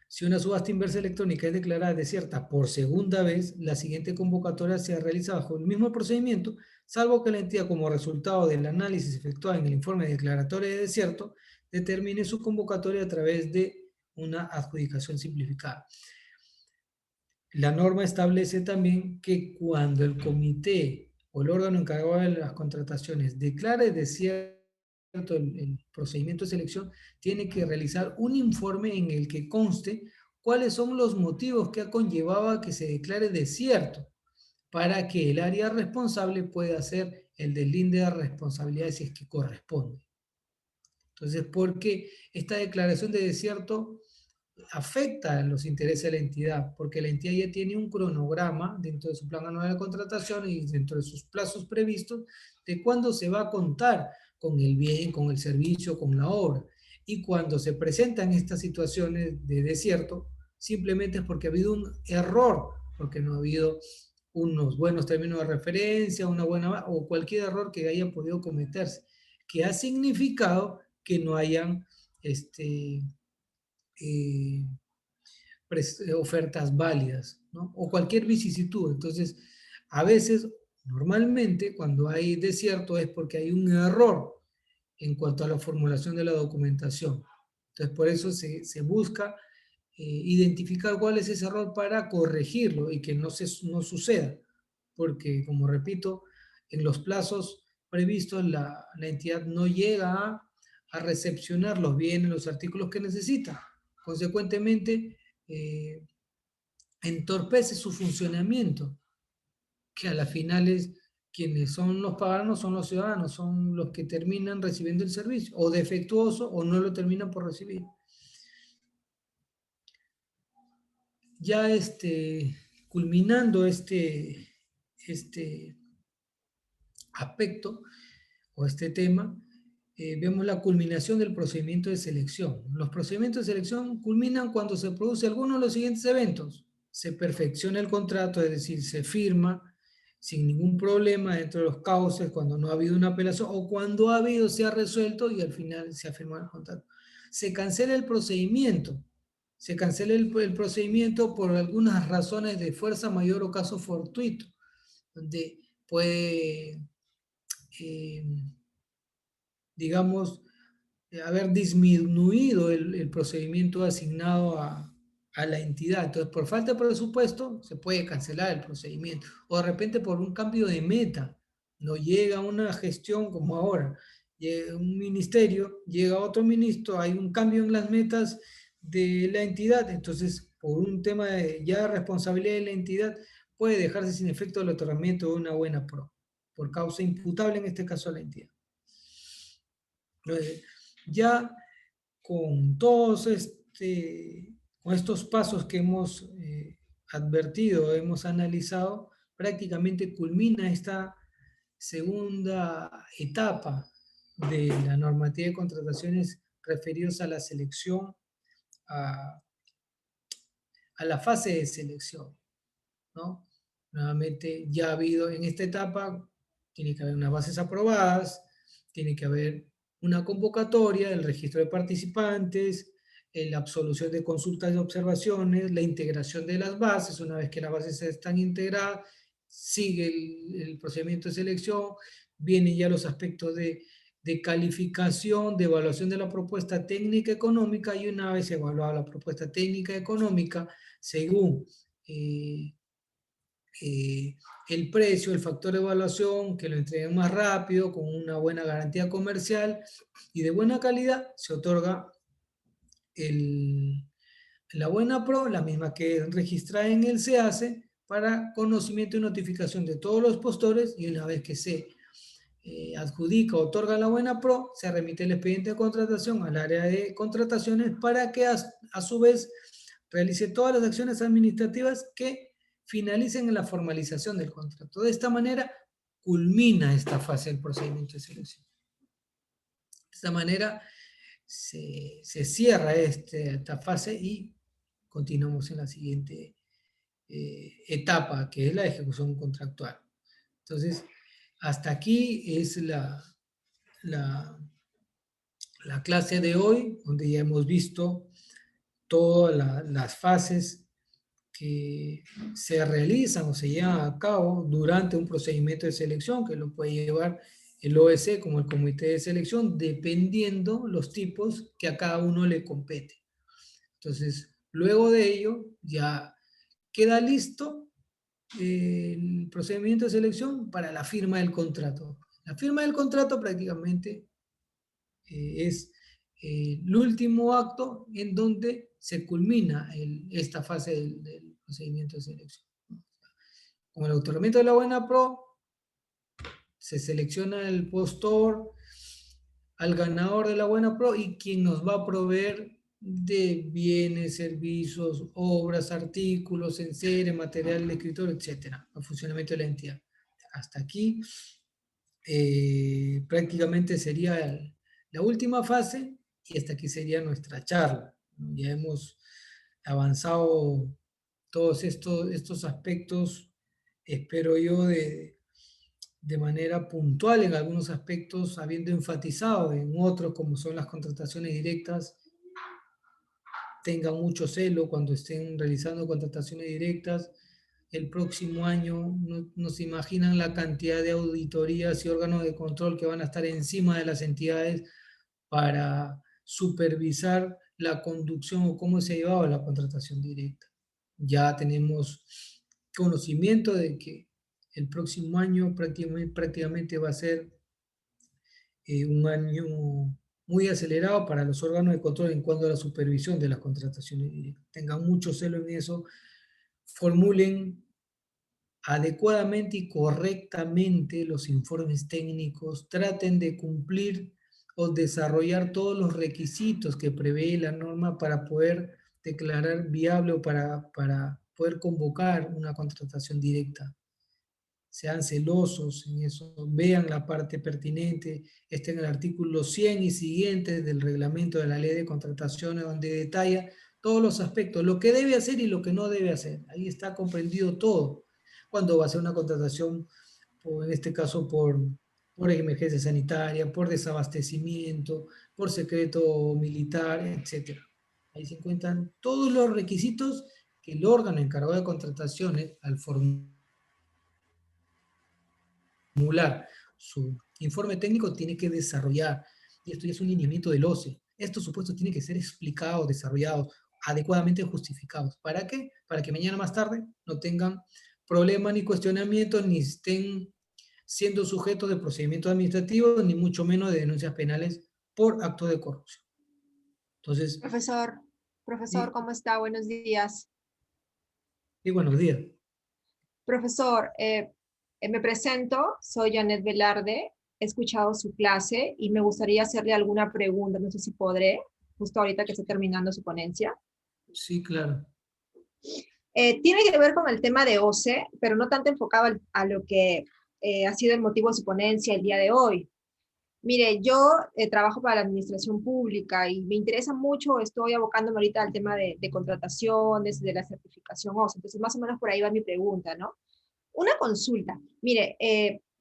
Si una subasta inversa electrónica es declarada desierta por segunda vez, la siguiente convocatoria se realiza bajo el mismo procedimiento, salvo que la entidad, como resultado del análisis efectuado en el informe declaratorio de desierto, determine su convocatoria a través de una adjudicación simplificada. La norma establece también que cuando el comité o el órgano encargado de las contrataciones declare desierto el procedimiento de selección, tiene que realizar un informe en el que conste cuáles son los motivos que ha conllevado a que se declare desierto, para que el área responsable pueda hacer el deslinde de responsabilidades si es que corresponde. Entonces, ¿por qué esta declaración de desierto afecta a los intereses de la entidad? Porque la entidad ya tiene un cronograma dentro de su plan anual de contratación y dentro de sus plazos previstos de cuándo se va a contar con el bien, con el servicio, con la obra. Y cuando se presentan estas situaciones de desierto, simplemente es porque ha habido un error, porque no ha habido unos buenos términos de referencia, una buena o cualquier error que haya podido cometerse, que ha significado que no hayan eh, ofertas válidas, ¿no? O cualquier vicisitud. Entonces, a veces, normalmente, cuando hay desierto es porque hay un error en cuanto a la formulación de la documentación. Entonces, por eso se busca identificar cuál es ese error para corregirlo y que no suceda. Porque, como repito, en los plazos previstos la entidad no llega a recepcionar los bienes, los artículos que necesita. Consecuentemente, entorpece su funcionamiento, que a la final es quienes son los paganos, son los ciudadanos, son los que terminan recibiendo el servicio, o defectuoso, o no lo terminan por recibir. Ya culminando este aspecto o este tema, vemos la culminación del procedimiento de selección. Los procedimientos de selección culminan cuando se produce alguno de los siguientes eventos. Se perfecciona el contrato, es decir, se firma, sin ningún problema dentro de los cauces, cuando no ha habido una apelación o cuando ha habido, se ha resuelto y al final se ha firmado el contrato. Se cancela el procedimiento. Se cancela el procedimiento por algunas razones de fuerza mayor o caso fortuito, donde puede, eh, digamos, haber disminuido el procedimiento asignado a la entidad. Entonces, por falta de presupuesto, se puede cancelar el procedimiento. O de repente por un cambio de meta. No llega una gestión como ahora. Llega un ministerio, llega otro ministro, hay un cambio en las metas de la entidad. Entonces, por un tema de ya responsabilidad de la entidad, puede dejarse sin efecto el otorgamiento de una buena pro, por causa imputable en este caso a la entidad. Ya con todos con estos pasos que hemos advertido, hemos analizado, prácticamente culmina esta segunda etapa de la normativa de contrataciones referidos a la selección, a, a la fase de selección, ¿no? Nuevamente, ya ha habido en esta etapa, tiene que haber unas bases aprobadas, tiene que haber una convocatoria, el registro de participantes, la absolución de consultas y observaciones, la integración de las bases. Una vez que las bases están integradas, sigue el procedimiento de selección, vienen ya los aspectos de calificación, de evaluación de la propuesta técnica económica, y una vez evaluada la propuesta técnica económica, según el precio, el factor de evaluación, que lo entreguen más rápido, con una buena garantía comercial y de buena calidad, se otorga la buena pro, la misma que es registrada en el SEACE, para conocimiento y notificación de todos los postores, y una vez que se adjudica o otorga la buena pro, se remite el expediente de contratación al área de contrataciones para que a su vez realice todas las acciones administrativas que finalicen en la formalización del contrato. De esta manera culmina esta fase del procedimiento de selección. De esta manera se cierra esta fase y continuamos en la siguiente etapa, que es la ejecución contractual. Entonces, hasta aquí es la clase de hoy, donde ya hemos visto todas las fases que se realizan o se llevan a cabo durante un procedimiento de selección, que lo puede llevar el OEC como el comité de selección, dependiendo los tipos que a cada uno le compete. Entonces, luego de ello, ya queda listo el procedimiento de selección para la firma del contrato. La firma del contrato prácticamente es el último acto en donde se culmina esta fase del procedimiento de selección. Con el otorgamiento de la buena pro, se selecciona el postor, al ganador de la buena pro y quien nos va a proveer de bienes, servicios, obras, artículos, enseres, material de escritorio, etcétera, el funcionamiento de la entidad. Hasta aquí prácticamente sería la última fase, y hasta aquí sería nuestra charla. Ya hemos avanzado todos estos aspectos, espero yo, de manera puntual en algunos aspectos, habiendo enfatizado en otros, como son las contrataciones directas. Tengan mucho celo cuando estén realizando contrataciones directas. El próximo año no se imaginan la cantidad de auditorías y órganos de control que van a estar encima de las entidades para supervisar la conducción o cómo se ha llevado la contratación directa. Ya tenemos conocimiento de que el próximo año prácticamente va a ser un año muy acelerado para los órganos de control en cuanto a la supervisión de las contrataciones directas. Tengan mucho celo en eso, formulen adecuadamente y correctamente los informes técnicos, traten de cumplir o desarrollar todos los requisitos que prevé la norma para poder declarar viable o para poder convocar una contratación directa. Sean celosos en eso, vean la parte pertinente, en el artículo 100 y siguientes del reglamento de la ley de contrataciones, donde detalla todos los aspectos, lo que debe hacer y lo que no debe hacer. Ahí está comprendido todo, cuando va a ser una contratación, en este caso por emergencia sanitaria, por desabastecimiento, por secreto militar, etcétera. Ahí se encuentran todos los requisitos que el órgano encargado de contrataciones, al formular su informe técnico, tiene que desarrollar. Y esto ya es un lineamiento del OCE. Estos supuestos tienen que ser explicados, desarrollados, adecuadamente justificados. ¿Para qué? Para que mañana más tarde no tengan problemas ni cuestionamientos, ni estén siendo sujetos de procedimientos administrativos, ni mucho menos de denuncias penales por actos de corrupción. Entonces,
Profesor,
sí,
¿cómo está? Buenos días.
y buenos días.
Profesor, me presento, soy Janet Velarde, he escuchado su clase y me gustaría hacerle alguna pregunta, no sé si podré, justo ahorita que esté terminando su ponencia.
Sí, claro.
Tiene que ver con el tema de OCE, pero no tanto enfocado a lo que ha sido el motivo de su ponencia el día de hoy. Mire, yo trabajo para la administración pública y me interesa mucho, estoy abocándome ahorita al tema de contrataciones, de la certificación OCE, entonces más o menos por ahí va mi pregunta, ¿no? Una consulta, mire,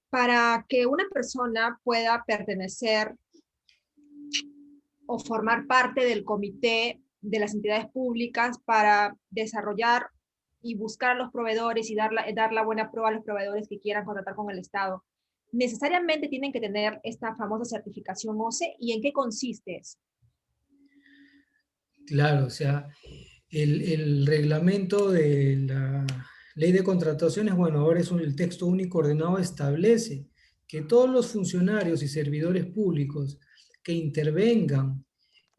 para que una persona pueda pertenecer o formar parte del comité de las entidades públicas para desarrollar y buscar a los proveedores y dar la buena prueba a los proveedores que quieran contratar con el Estado, necesariamente tienen que tener esta famosa certificación OCE. ¿Y en qué consiste eso?
Claro, o sea, el reglamento de la ley de contrataciones, bueno, ahora es el texto único ordenado, establece que todos los funcionarios y servidores públicos que intervengan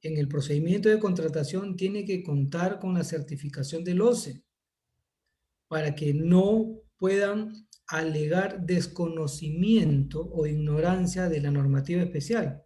en el procedimiento de contratación tienen que contar con la certificación del OCE para que no puedan alegar desconocimiento o ignorancia de la normativa especial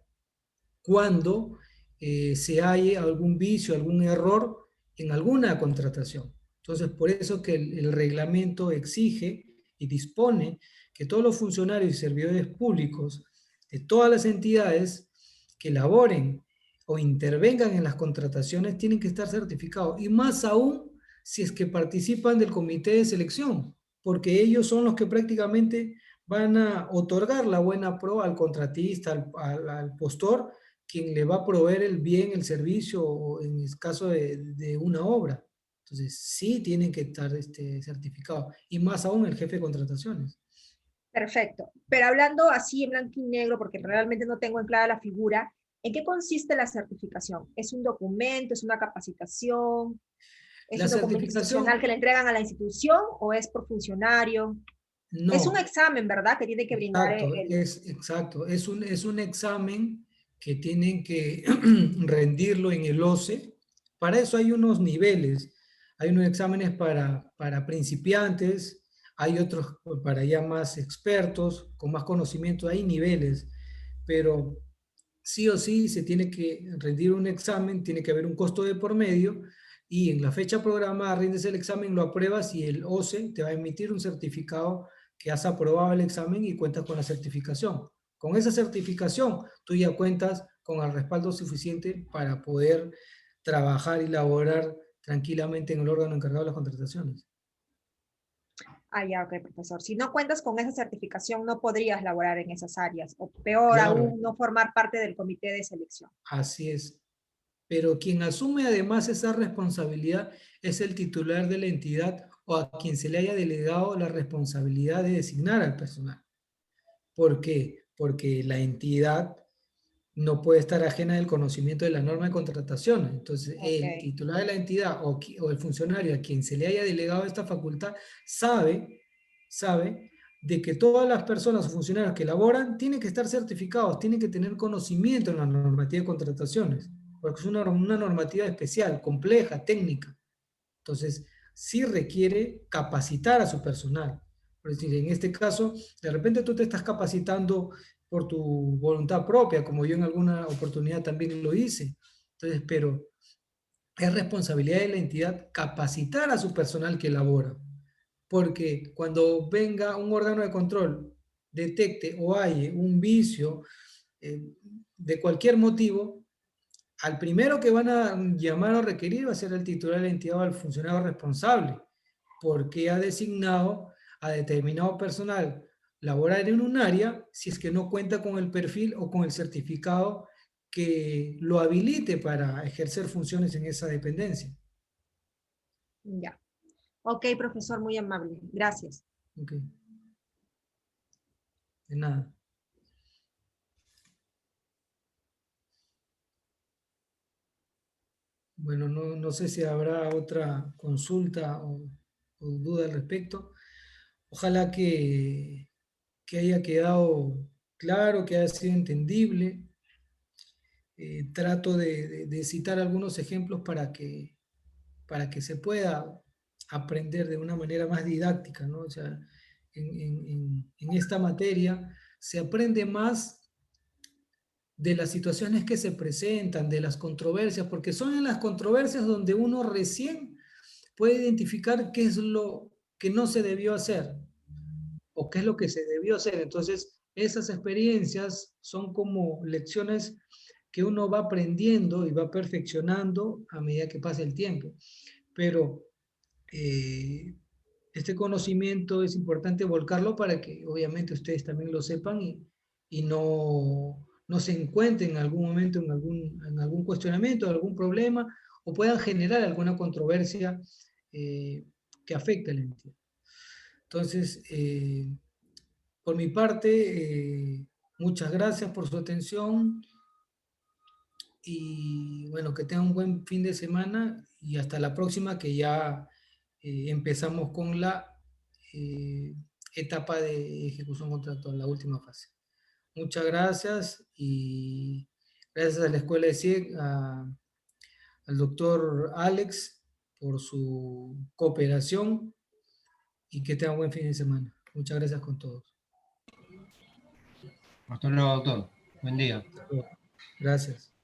cuando se halle algún vicio, algún error en alguna contratación. Entonces, por eso que el reglamento exige y dispone que todos los funcionarios y servidores públicos de todas las entidades que laboren o intervengan en las contrataciones tienen que estar certificados. Y más aún si es que participan del comité de selección, porque ellos son los que prácticamente van a otorgar la buena prueba al contratista, al postor, quien le va a proveer el bien, el servicio, o en el caso de una obra. Entonces, sí tienen que estar certificados, y más aún el jefe de contrataciones.
Perfecto. Pero hablando así en blanco y negro, porque realmente no tengo en clara la figura, ¿en qué consiste la certificación? ¿Es un documento? ¿Es una capacitación? ¿Es
La
un documento institucional
certificación,
que le entregan a la institución o es por funcionario? Es un
no,
examen, ¿verdad? Que tiene que brindar
exacto,
el...
exacto, es un examen que tienen que rendirlo en el OCE. Para eso hay unos niveles, hay unos exámenes para principiantes, hay otros para ya más expertos, con más conocimiento, hay niveles, pero sí o sí se tiene que rendir un examen, tiene que haber un costo de por medio, y en la fecha programada rindes el examen, lo apruebas y el OCE te va a emitir un certificado que has aprobado el examen y cuentas con la certificación. Con esa certificación tú ya cuentas con el respaldo suficiente para poder trabajar y laborar tranquilamente en el órgano encargado de las contrataciones.
Ah, ya, ok, profesor. Si no cuentas con esa certificación, no podrías laborar en esas áreas, o peor
Claro,
aún, no formar parte del comité de selección.
así es. Pero quien asume además esa responsabilidad es el titular de la entidad o a quien se le haya delegado la responsabilidad de designar al personal. ¿Por qué? Porque la entidad no puede estar ajena del conocimiento de la norma de contratación. Entonces,
Ok,
el titular de la entidad o el funcionario a quien se le haya delegado esta facultad sabe de que todas las personas o funcionarios que laboran tienen que estar certificados, tienen que tener conocimiento en la normativa de contrataciones, porque es una normativa especial, compleja, técnica. Entonces, sí requiere capacitar a su personal. Es decir, en este caso, de repente tú te estás capacitando por tu voluntad propia, como yo en alguna oportunidad también lo hice. Entonces, pero es responsabilidad de la entidad capacitar a su personal que labora, porque cuando venga un órgano de control, detecte o haya un vicio de cualquier motivo, al primero que van a llamar o requerir va a ser el titular de la entidad o el funcionario responsable, porque ha designado a determinado personal laborar en un área si es que no cuenta con el perfil o con el certificado que lo habilite para ejercer funciones en esa dependencia.
Ya. Ok, profesor, muy amable. Gracias.
Ok, de nada. Bueno, no sé si habrá otra consulta o duda al respecto. Ojalá que haya quedado claro, que haya sido entendible. Trato de citar algunos ejemplos para que se pueda aprender de una manera más didáctica, ¿no? O sea, en esta materia se aprende más de las situaciones que se presentan, de las controversias, porque son en las controversias donde uno recién puede identificar qué es lo que no se debió hacer o qué es lo que se debió hacer. Entonces, esas experiencias son como lecciones que uno va aprendiendo y va perfeccionando a medida que pasa el tiempo. Pero este conocimiento es importante volcarlo para que obviamente ustedes también lo sepan y no se encuentren en algún momento en algún cuestionamiento, algún problema o puedan generar alguna controversia que afecte a la entidad. Entonces, por mi parte, muchas gracias por su atención y bueno, que tengan un buen fin de semana y hasta la próxima que ya empezamos con la eh, etapa de ejecución contractual, la última fase. Muchas gracias y gracias a la Escuela de CIEC, al doctor Alex por su cooperación y que tengan buen fin de semana. Muchas gracias con todos.
Hasta luego, doctor. Buen día.
Gracias.